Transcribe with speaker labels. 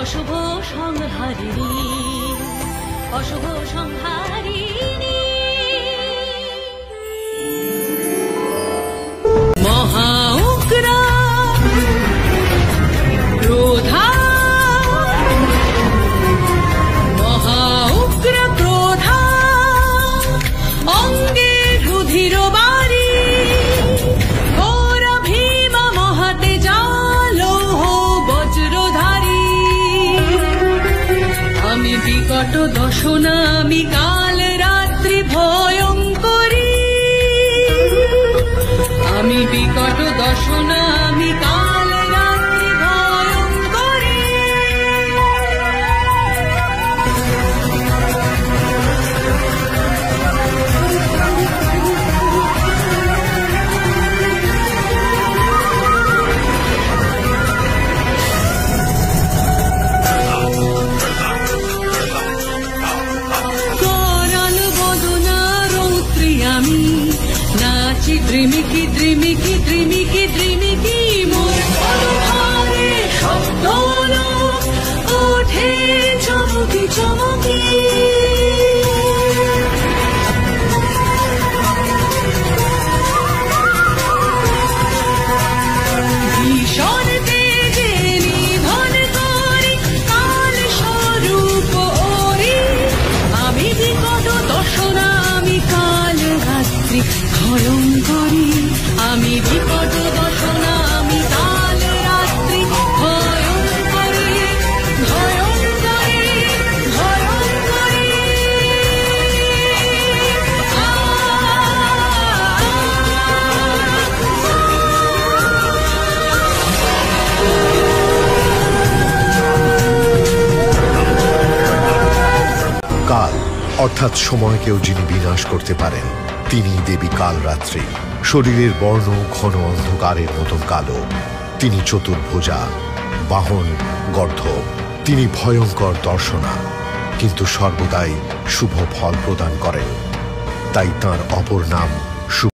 Speaker 1: অশুভ সংহারিণী, অশুভ সংহারিণী। মহা উগ্রা ক্রোধা, মহা উগ্র ক্রোধা, অঙ্গে রুধির বারি, ঘোরা ভীমা মহাতে জালৌহ বজ্রধারী। আমি বিকট দশনা, আমি কাল রাত্রি ভয়ঙ্করী। আমি বিকট দশনা, আমি কাল রাত্রি ভয়ঙ্করী। করাল বদনা রৌদ্রী আমি, নাচি দ্রিমিকি দ্রিমিকি দ্রিমিকি দ্রিমিকি। মোর পদভারে শব্দ ওঠে চমকি চমকি। ভীষণ তেজে নিধন করি কাল স্বরূপ ওরি। আমি বিকট দশনা, আমি কাল রাত্রি ভয়ঙ্করী। আমি বিকট দশনা, আমি কাল রাত্রি ভয়ঙ্করী, ভয়ঙ্করী, ভয়ঙ্করী।
Speaker 2: কাল অর্থাৎ সময়কেও যিনি বিনাশ করতে পারেন তিনি দেবী কালরাত্রি। শরীরের বর্ণ ঘন অন্ধকারের মতন কালো। তিনি চতুর্ভুজা, বাহন গর্ধ। তিনি ভয়ঙ্কর দর্শনা, কিন্তু সর্বদাই শুভ ফল প্রদান করেন। তাই তাঁর অপর নাম